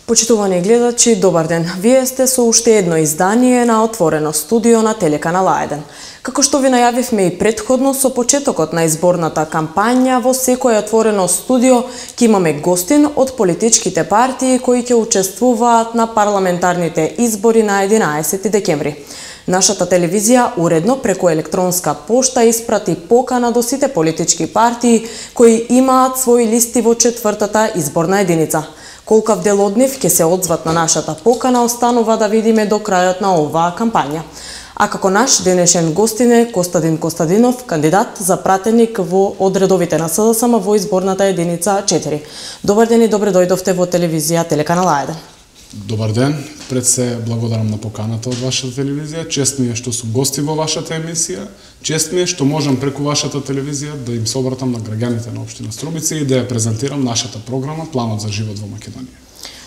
Почитувани гледачи, добар ден. Вие сте со уште едно издание на Отворено студио на Телеканал А1. Како што ви најавивме и претходно, со почетокот на изборната кампања во секој Отворено студио ќе имаме гостин од политичките партии кои ќе учествуваат на парламентарните избори на 11 декември. Нашата телевизија уредно преку електронска пошта испрати покана до сите политички партии кои имаат своји листи во четвртата изборна единица. Колкав дел од нив ќе се одзват на нашата покана останува да видиме до крајот на оваа кампања. А како наш денешен гостин е Костадин Костадинов, кандидат за пратеник во одредовите на СДСМ во изборната единица 4. Добар ден и добре дојдовте во телевизија Телеканал А1. Добар ден, пред се благодарам на поканата од вашата телевизија. Чест ми е што сум гости во вашата емисија. Чест ми е што можам преку вашата телевизија да им се обратам на граѓаните на општина Струмица и да ја презентирам нашата програма Планот за живот во Македонија.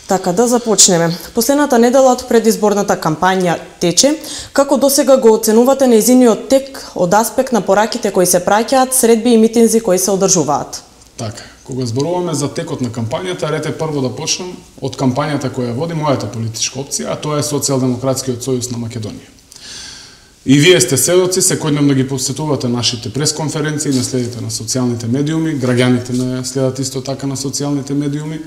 Така, да започнеме. Последната недела од предизборната кампања тече. Како досега го оценувате нејзиниот тек од аспект на пораките кои се праќаат, средби и митинзи кои се одржуваат? Така, кога зборуваме за текот на кампањата, ред е прво да почнам од кампањата која води мојата политичка опција, а тоа е Социјалдемократскиот сојуз на Македонија. И вие сте сведоци, секојдневно ги посетувате нашите пресконференции, не следите на социјалните медиуми, граѓаните не следат исто така на социјалните медиуми.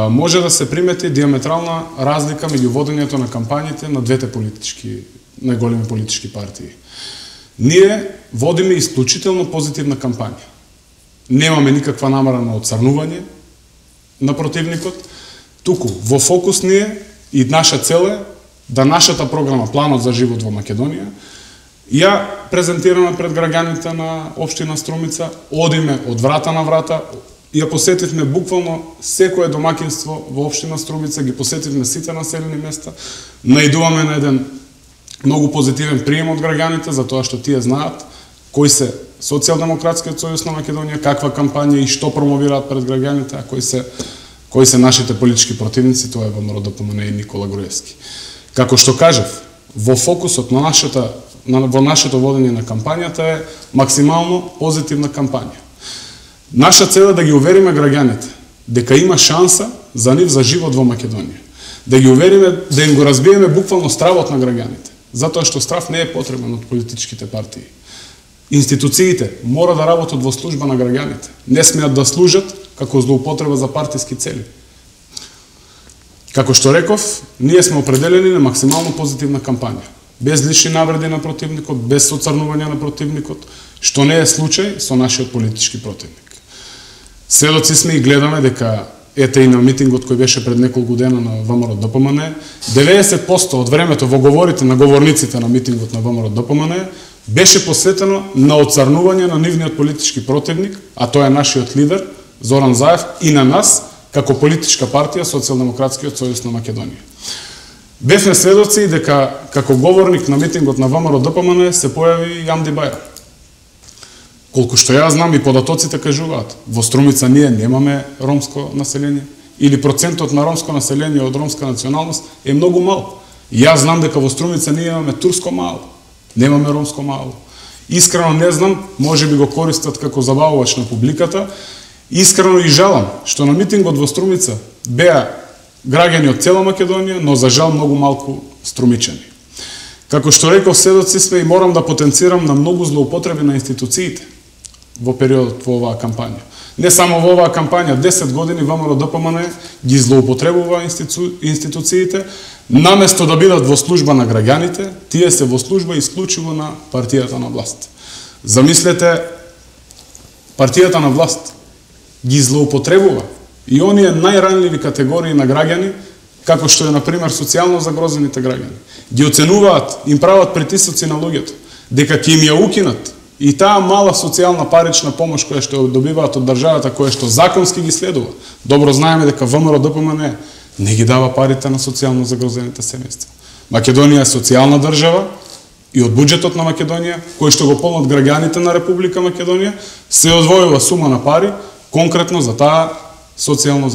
Може да се примети диаметрална разлика меѓу водењето на кампањите на двете најголеми политички партии. Ние водиме исклучително позитивна кампања. Немаме никаква намера на оцрнување на противникот, туку во фокус ни е и наша цел е да нашата програма Планот за живот во Македонија ја презентираме пред граѓаните на општина Струмица, одиме од врата на врата, ја посетивме буквално секое домаќинство во општина Струмица, ги посетивме сите населени места, наидуваме на еден многу позитивен прием од граѓаните за тоа што тие знаат кои се Социјалдемократскиот сојуз на Македонија, каква кампања и што промовираат пред граѓаните, а кои се нашите политички противници, тоа е ВМРО ДПМН и Никола Груевски. Како што кажав, во фокусот на нашето водење на кампањата е максимално позитивна кампања. Наша цел е да ги увериме граѓаните дека има шанса за нив за живот во Македонија. Да ги увериме, да им го разбиеме буквално стравот на граѓаните, затоа што страв не е потребен од политичките партии. Институциите мора да работат во служба на граѓаните, не смеат да служат како злоупотреба за партиски цели. Како што реков, ние сме определени на максимално позитивна кампања, без лични навреди на противникот, без оцрнување на противникот, што не е случај со нашиот политички противник. Сведоци сме и гледаме дека ете и на митингот кој беше пред неколку дена на ВМРО ДПМН, 90% од времето во говорите на говорниците на митингот на ВМРО ДПМН беше посветено на оцрнување на нивниот политички противник, а тоа е нашиот лидер Зоран Заев, и на нас како политичка партија Социјалдемократскиот сојуз на Македонија. Бевме сведоци дека како говорник на митингот на ВМРО ДПМН се појави Јамди Бајрам. Колку што ја знам и податоците кажуваат, во Струмица ние немаме ромско население или процентот на ромско население од ромска националност е многу мал. Јас знам дека во Струмица ние имаме турско мало, немаме ромско мало. Искрено не знам, може би го користат како забавувач на публиката. Искрено и жалам што на митингот во Струмица беа граѓани од цела Македонија, но за жал многу малку струмичани. Како што реков, сведоци сме и морам да потенцирам на многу злоупотреби на институциите во периодот во оваа кампања. Не само во оваа кампања, 10 години ВМРО ДПМН ги злоупотребува институциите, наместо да бидат во служба на граѓаните, тие се во служба исклучиво на партијата на власт. Замислете, партијата на власт ги злоупотребува и оние најранливи категории на граѓани, како што е, например, социјално загрозените граѓани. Ги оценуваат, им прават притисоци на луѓето, дека ќе им ја укинат и таа мала социјална парична помош која што добиваат од државата, која што законски ги следува. Добро знаеме дека ВМРО ДПМН не ги дава парите на социјално загрозените семејства. Македонија е социјална држава и од буџетот на Македонија, кој што го полнат граѓаните на Република Македонија, се одвојува сума на пари конкретно за таа социјално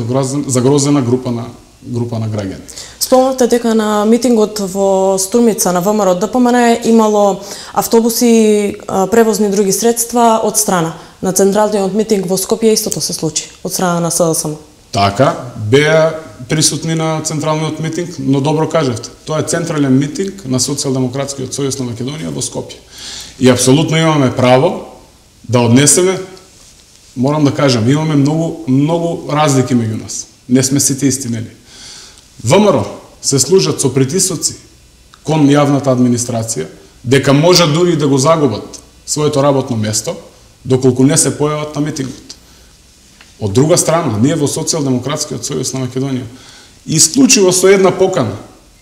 загрозена група на граѓани. Спомнавте дека на митингот во Струмица на ВМРО ДПМН имало автобуси и превозни други средства од страна. На централниот митинг во Скопје истото се случи од страна на СДСМ. Така, беа присутни на централниот митинг, но добро кажавте, тоа е централен митинг на Социјалдемократскиот сојуз на Македонија во Скопје. И апсолутно имаме право да однесеме, морам да кажам, имаме многу разлики меѓу нас. Не сме сите исти, нели? ВМРО се служат со притисоци кон јавната администрација, дека можат дури да го загубат своето работно место, доколку не се појават на митингот. Од друга страна, ние во Социјалдемократскиот сојуз на Македонија, исклучиво со една покана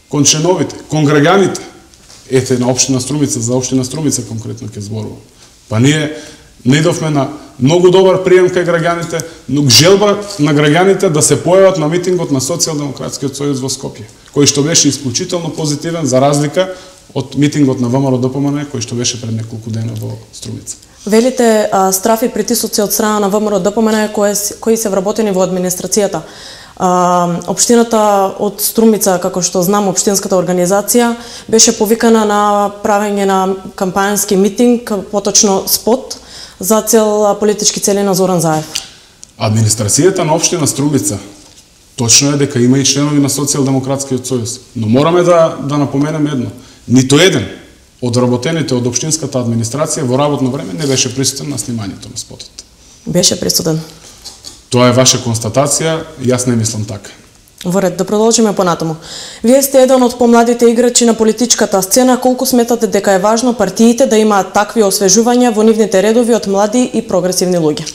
кон членовите, кон граѓаните, ете на општина Струмица, за општина Струмица конкретно ќе зборувам. Па ние наидовме на многу добар прием кај граѓаните, но желба на граѓаните да се појават на митингот на Социјалдемократскиот сојуз во Скопје, кој што беше исклучително позитивен за разлика од митингот на ВМРО ДПМН, кој што беше пред неколку дена во Струмица. Велите страф и притисоци од страна на ВМРО ДПМН кои се вработени во администрацијата. Општината од Струмица, како што знам, општинската организација, беше повикана на правење на кампањански митинг, поточно спот, за цел политички цели на Зоран Заев. Администрацијата на општина Струмица, точно е дека има и членови на Социјалдемократскиот сојуз, но мораме да напоменеме едно. Ниту еден од работените од општинската администрација во работно време не беше присутен на снимањето на спотот. Беше присутен. Тоа е ваша констатација, јас не мислам така. Во ред, да продолжиме понатаму. Вие сте еден од помладите играчи на политичката сцена, колку сметате дека е важно партиите да имаат такви освежувања во нивните редови од млади и прогресивни луѓе?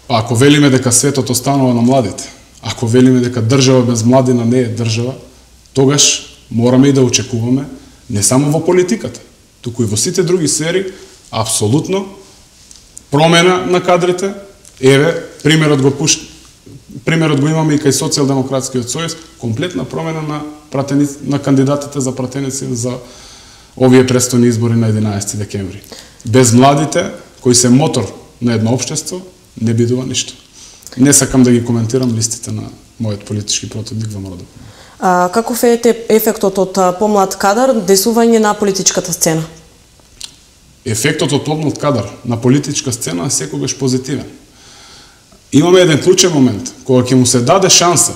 Ако велиме дека светот останува на младите, ако велиме дека држава без младина не е држава, тогаш мораме и да очекуваме не само во политиката, туку и во сите други сфери, апсолутно промена на кадрите. Еве, примерот го имаме и кај Социјалдемократскиот сојуз, комплетна промена на кандидатите за пратеници за овие предстојни избори на 11 декември. Без младите, кои се мотор на едно општество, не бидува ништо. Не сакам да ги коментирам листите на мојот политички противник во МРДП. Каков е ефектот од помлад кадар, действување на политичката сцена? Ефектот од помлад кадар на политичка сцена е секогаш позитивен. Имаме еден клучен момент, кога ќе му се даде шанса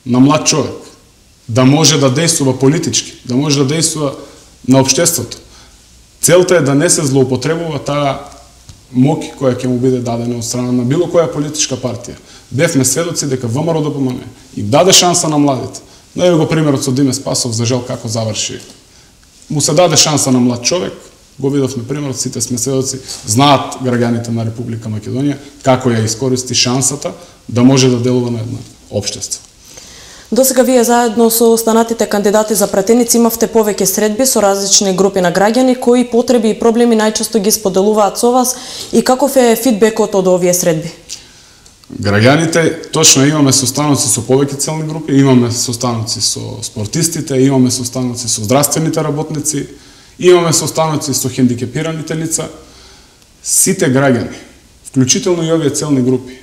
на млад човек да може да действува политички, да може да действува на општеството. Целта е да не се злоупотребува таа моќ која ќе му биде дадена од страна на било која политичка партија. Бевме сведоци дека ВМРО ДПМН им даде шанса на младите. Но ево го примерот со Диме Спасов, за жал како заврши. Му се даде шанса на млад човек, го видовме примерот, сите сме сведоци, знаат граѓаните на Република Македонија како ја искористи шансата да може да делува на едно општество. Досега вие заедно со останатите кандидати за пратеници имавте повеќе средби со различни групи на граѓани, кои потреби и проблеми најчесто ги споделуваат со вас и каков е фидбекот од овие средби? Граѓаните, точно имаме состаноци со повеќе целни групи, имаме состаноци со спортистите, имаме состаноци со здравствените работници, имаме состаноци со хендикепираните лица. Сите граѓани, вклучително и овие целни групи,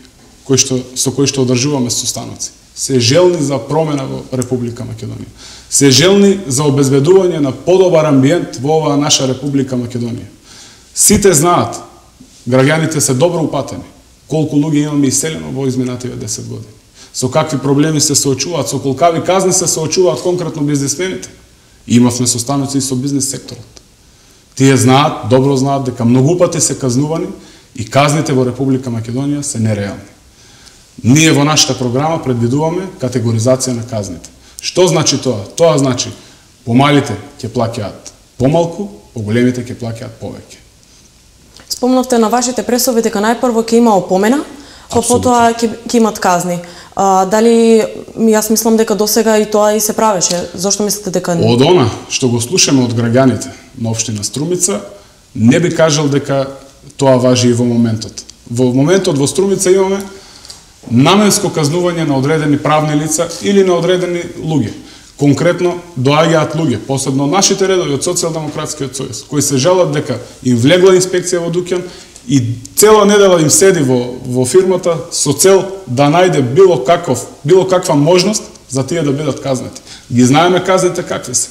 со кои што одржуваме состаноци, се желни за промена во Република Македонија. Се желни за обезбедување на подобар амбиент во оваа наша Република Македонија. Сите знаат, граѓаните се добро упатени, колку луѓе имаме иселено во изминативе 10 години. Со какви проблеми се соочуваат, со колкави казни се соочуваат конкретно бизнисмените. Имавме состаноци и со бизнис секторот. Тие знаат, добро знаат дека многу пати се казнувани и казните во Република Македонија се нереални. Ние во нашата програма предвидуваме категоризација на казните. Што значи тоа? Тоа значи помалите ќе плаќаат помалку, поголемите ќе плаќаат повеќе. Спомнавте на вашите пресови дека најпрво ќе има опомена, па потоа ќе имат казни. Дали, јас мислам дека досега и тоа и се правеше. Зошто мислите дека не? Од она што го слушаме од граѓаните на општина Струмица, не би кажал дека тоа важи и во моментот. Во моментот во Струмица имаме наменско казнување на одредени правни лица или на одредени луѓе. Конкретно доаѓаат луѓе, посебно нашите редови од Социјалдемократскиот сојуз, кои се жалат дека им влегла инспекција во дуќан и цела недела им седи во фирмата со цел да најде било каква можност за тие да бидат казнети. Ги знаеме казните какви се.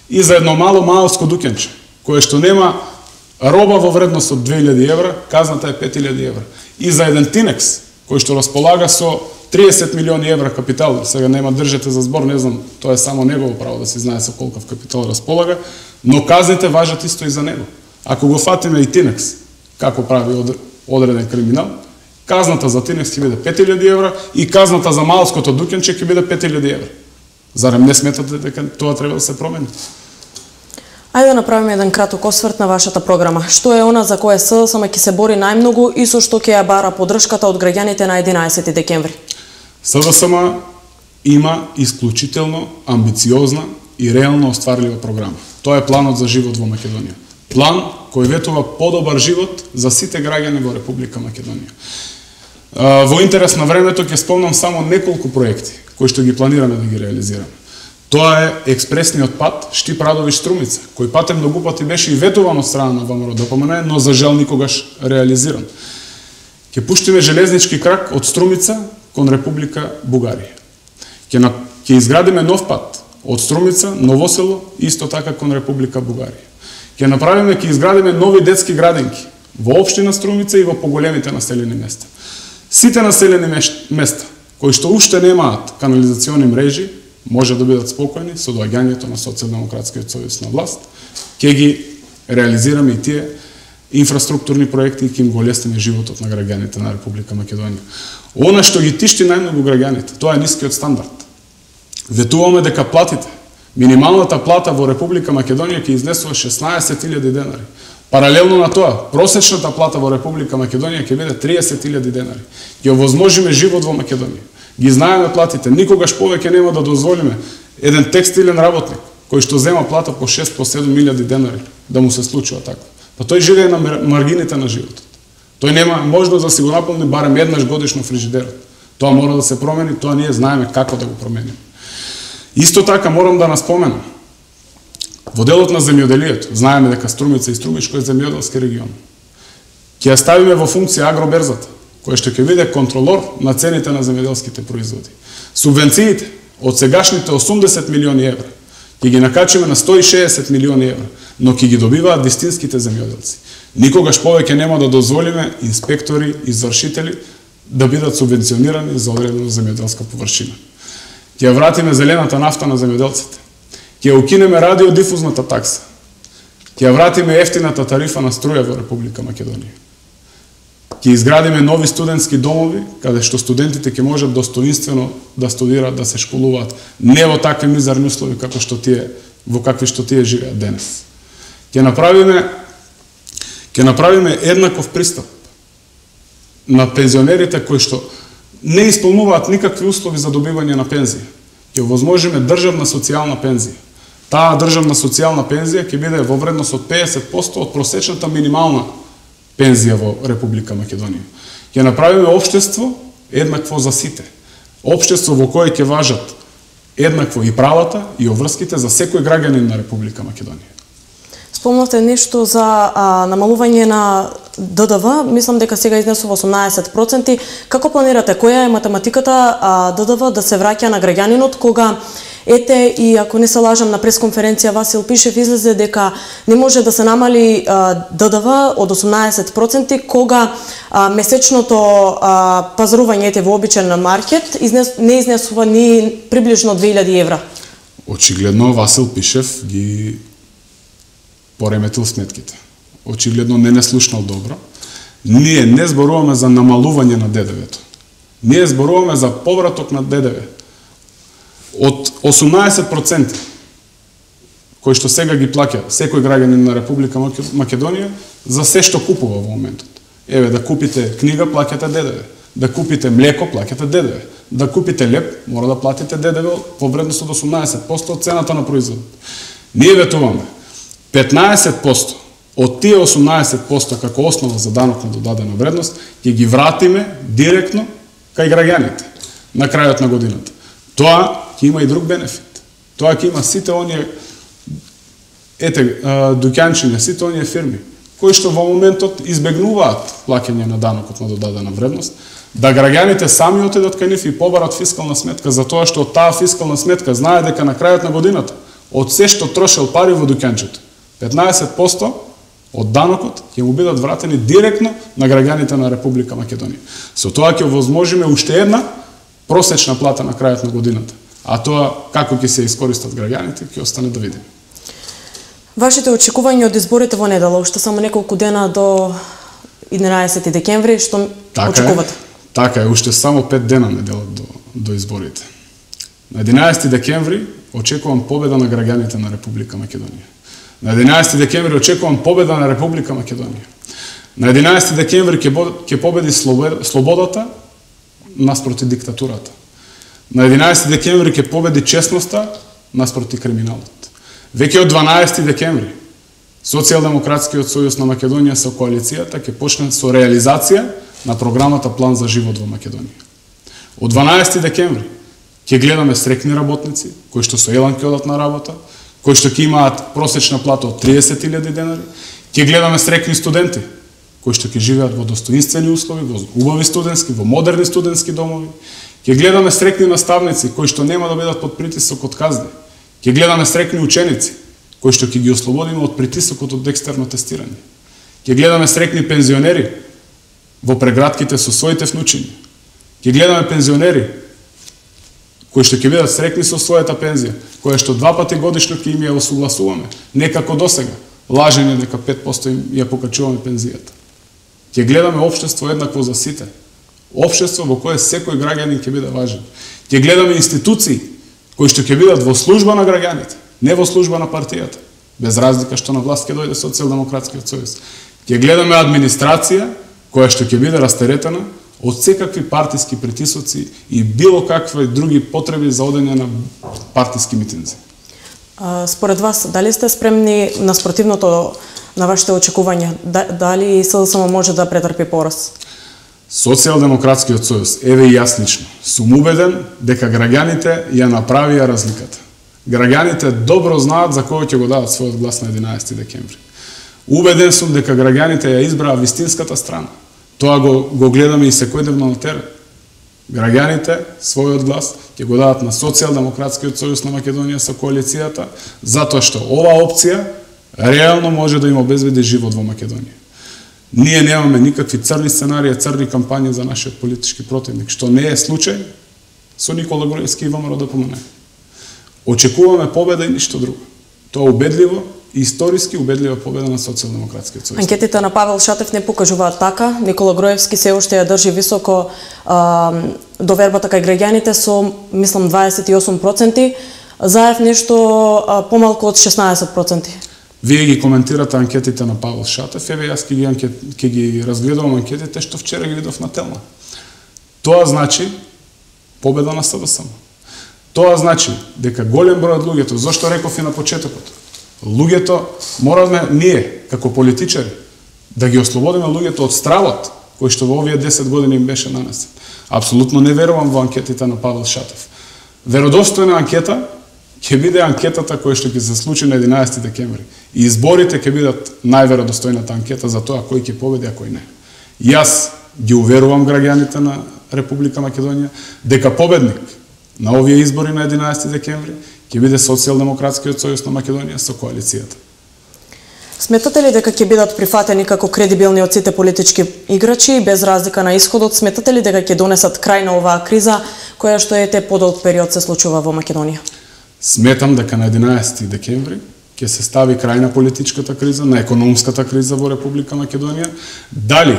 И за едно малско дуќанче, кое што нема роба во вредност од 2000 евра, казната е 5000 евра. И за еден тинекс, кој што располага со 30 милиони евра капитал, сега нема држете за збор, не знам, тоа е само негово право да се знае со колкав капитал располага, но казните важат исто и за него. Ако го фатиме и Тинекс, како прави одреден криминал, казната за Тинекс ќе биде 5000 евра и казната за малското дукенче ќе биде 5000 евра. Зарем не сметате дека тоа треба да се промени? Ајде да направиме еден краток осврт на вашата програма. Што е она за кое СДСМ ќе се бори најмногу и со што ќе ја бара поддршката од граѓаните на 11 декември? СДСМ има исклучително амбициозна и реално остварлива програма. Тоа е планот за живот во Македонија. План кој ветува подобар живот за сите граѓани во Република Македонија. Во интерес на времето ќе спомнам само неколку проекти кои што ги планираме да ги реализираме. Тоа е експресниот пат Штип-Радовиш-Струмица, кој пат многу пати беше и ветуван од страна на ВМРО-ДПМН, но за жал никогаш реализиран. Ќе пуштиме железнички крак од Струмица кон Република Бугарија. Ќе изградиме нов пат од Струмица, Новосело, исто така кон Република Бугарија. Ќе изградиме нови детски градинки во општина Струмица и во поголемите населени места. Сите населени места кои што уште немаат канализациони мрежи, може да бидат спокојни со доаѓањето на Социјалдемократскиот сојуз на власт. Ќе ги реализираме и тие инфраструктурни проекти и ќе им го олесниме животот на граѓаните на Република Македонија. Она што ги тишти најмногу граѓаните, тоа е нискиот стандард. Ветуваме дека платите, минималната плата во Република Македонија ќе изнесува 16.000 денари. Паралелно на тоа, просечната плата во Република Македонија ќе биде 30.000 денари. Ќе овозможиме живот во Македонија. Ги знаеме платите, никогаш повеќе нема да дозволиме еден текстилен работник кој што зема плата по 6 по 7.000 денари да му се случува така. Па тој живее на маргините на животот. Тој нема можност да си го наполни барем еднаш годишно фрижидерот. Тоа мора да се промени, тоа ние знаеме како да го промениме. Исто така морам да наспоменам, во делот на земјоделието, знаеме дека Струмица и Струмичко е земјоделски регион. Ќе ја ставиме во функција агроберзата, која што ќе биде контролор на цените на земјоделските производи. Субвенциите од сегашните 80 милиони евра ќе ги накачиме на 160 милиони евра, но ќе ги добиваат вистинските земјоделци. Никогаш повеќе нема да дозволиме инспектори, извршители да бидат субвенционирани за одредена земјоделска површина. Ќе ја вратиме зелената нафта на земјоделците. Ќе ја укинеме радиодифузната такса. Ќе ја вратиме ефтината тарифа на струја во Република Македонија. Ќе изградиме нови студентски домови, каде што студентите ќе можат достоинствено да студираат, да се школуваат, не во такви мизерни услови како што во какви што тие живеат денес. Ќе направиме еднаков пристап на пензионерите кои што не исполнуваат никакви услови за добивање на пензија. Ќе овозможиме државна социјална пензија. Таа државна социјална пензија ќе биде во вредност од 50% од просечната минимална пензија во Република Македонија. Ќе направиме општество еднакво за сите. Општество во кое ќе важат еднакво и правата и обврските за секој граѓанин на Република Македонија. Спомнавте нешто за намалување на ДДВ, мислам дека сега изнесува 18%. Како планирате, која е математиката ДДВ да се враќа на граѓанинот кога ете и ако не се лажам на пресконференција Васил Пишев излезе дека не може да се намали ДДВ од 18% кога месечното пазарување во обичен маркет не изнесува ни приближно 2000 евра. Очигледно Васил Пишев ги пореметил сметките. Очигледно не слушнал добро. Ние не зборуваме за намалување на ДДВ-то. Ние зборуваме за повраток на ДДВ. Од 18% кои што сега ги плаќа секој граѓанин на Република Македонија за се што купува во моментот. Еве, да купите книга, плаќате ДДВ. Да купите млеко, плаќате ДДВ. Да купите леп, мора да платите ДДВ во вредност од 18% од цената на производот. Ние ветуваме 15% од тие 18% како основа за данок на додадена вредност ќе ги вратиме директно кај граѓаните на крајот на годината. Тоа ќе има и друг бенефит. Тоа ќе има сите оние дуќанчиња, сите оние фирми кои што во моментот избегнуваат плаќање на данокот на додадена вредност, да граѓаните сами отидат кај нив и побарат фискална сметка за тоа што таа фискална сметка знае дека на крајот на годината од се што трошел пари во дуќанчето, 15% од данокот ќе му бидат вратени директно на граѓаните на Република Македонија. Со тоа ќе овозможиме уште една просечна плата на крајот на годината. А тоа како ќе се искористат граѓаните, ќе остане да видиме. Вашите очекувања од изборите во недела, уште само неколку дена до 11 декември, што очекувате? Така е, уште само 5 дена недела до изборите. На 11 декември очекувам победа на граѓаните на Република Македонија. На 11 декември очекувам победа на Република Македонија. На 11 декември ќе победи слободата наспроти диктатурата. На 11 декември ќе победи честноста наспроти криминалот. Веќе од 12 декември Социјалдемократскиот сојуз на Македонија со коалицијата ќе почне со реализација на програмата План за живот во Македонија. Од 12 декември ќе гледаме срекни работници кои што со елан ќе одат на работа, кои што ќе имаат просечна плата од 30.000 денари, ќе гледаме срекни студенти кои што ќе живеат во достоинствени услови, во убави студентски, во модерни студентски домови. Ќе гледаме срекни наставници кои што нема да бидат под притисок од казни. Ќе гледаме срекни ученици кои што ќе ги ослободиме од притисокот од екстерно тестирање. Ќе гледаме срекни пензионери во преградките со своите внучиња. Ќе гледаме пензионери кои што ќе бидат срекни со својата пензија, која што 2 пати годишно ќе им ја осогласуваме, не како досега, лажење дека 5% им ја покачуваме пензијата. Ќе гледаме општество еднакво за сите. Општество во кое секој граѓанин ќе биде важен. Ќе гледаме институции кои што ќе бидат во служба на граѓаните, не во служба на партијата, без разлика што на власт ќе дојде Социјалдемократскиот сојуз. Ќе гледаме администрација која што ќе биде растеретена од секакви партиски притисоци и било какви други потреби за одење на партиски митинзи. Според вас, дали сте спремни наспротивното на вашите очекувања? Дали СДСМ може да претрпи пораз? Социјалдемократскиот сојуз, еве и јас лично, сум убеден дека граѓаните ја направија разликата. Граѓаните добро знаат за кој ќе го дадат својот глас на 11 декември. Убеден сум дека граѓаните ја избраа вистинската страна. Тоа го гледаме и секојдневно на терен. Граѓаните својот глас ќе го дадат на Социјалдемократскиот сојуз на Македонија со коалицијата, затоа што оваа опција реално може да им обезбеди живот во Македонија. Ние немаме никакви црни сценарии, црни кампањи за нашиот политички противник, што не е случај со Никола Груевски и ВМРО ДПМН. Очекуваме победа и ништо друго. Тоа убедливо и историски убедлива победа на Социјалдемократскиот сојуз. Анкетите на Павел Шатев не покажуваат така. Никола Груевски се уште ја држи високо довербата кај граѓаните со, мислам, 28%, Заев нешто помалку од 16%. Вие ги коментирате анкетите на Павел Шатев, еве јас ќе ги разгледувам анкетите што вчера ги видов на Телма. Тоа значи победа на СДСМ. Тоа значи дека голем број од луѓето, зошто реков и на почетокот, луѓето мораме ние како политичари да ги ослободиме луѓето од стравот кој што во овие 10 години им беше нанесен. Апсолутно не верувам во анкетите на Павел Шатев. Веродостојна анкета ќе биде анкетата која што ќе се случи на 11 декември. И изборите ќе бидат најверодостојната анкета за тоа кој ќе победи, а кој не. Јас ги уверувам граѓаните на Република Македонија дека победник на овие избори на 11 декември ќе биде Социјалдемократскиот сојуз на Македонија со коалицијата. Сметате ли дека ќе бидат прифатени како кредибилни од сите политички играчи без разлика на исходот? Сметате ли дека ќе донесат крај на оваа криза која што ете подолг период се случува во Македонија? Сметам дека на 11 декември ќе се стави крај на политичката криза, на економската криза во Република Македонија. Дали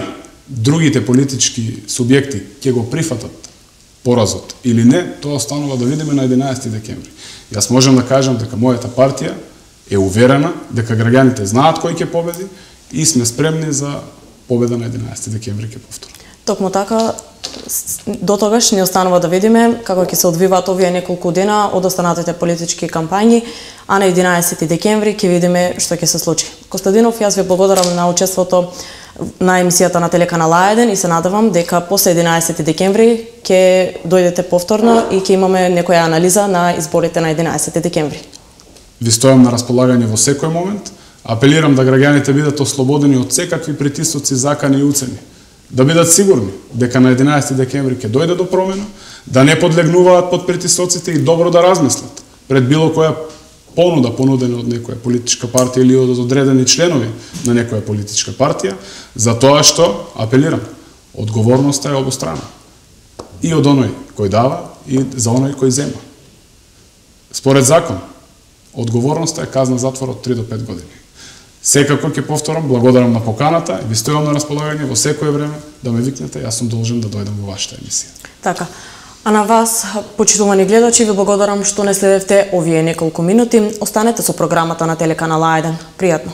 другите политички субјекти ќе го прифатат поразот или не, тоа останува да видиме на 11 декември. Јас можам да кажам дека мојата партија е уверена дека граѓаните знаат кој ќе победи и сме спремни за победа на 11 декември ќе повторам. Токму така, до тогаш не останува да видиме како ќе се одвиваат овие неколку дена од останатите политички кампањи, а на 11 декември ќе видиме што ќе се случи. Костадинов, јас ви благодарам на учеството на емисијата на телеканал А1 и се надевам дека после 11 декември ќе дојдете повторно и ќе имаме некоја анализа на изборите на 11 декември. Ви стојам на располагање во секој момент. Апелирам да граѓаните бидат ослободени од секакви притисоци, закани и уцени. Да бидат сигурни дека на 11 декември ќе дојде до промена, да не подлегнуваат под притисоците и добро да размислат пред било која понуда понудена од некоја политичка партија или од одредени членови на некоја политичка партија, за тоа што, апелирам, одговорноста е обострана. И од оној кој дава и за оној кој зема. Според закон, одговорноста е казна затвор од 3 до 5 години. Секако ќе повторам, благодарам на поканата и ви стојам на располагање во секое време да ме викнете, јас сум должен да дојдам во вашата емисија. Така. А на вас, почитувани гледачи, ви благодарам што не следевте овие неколку минути. Останете со програмата на телеканал А1. Пријатно.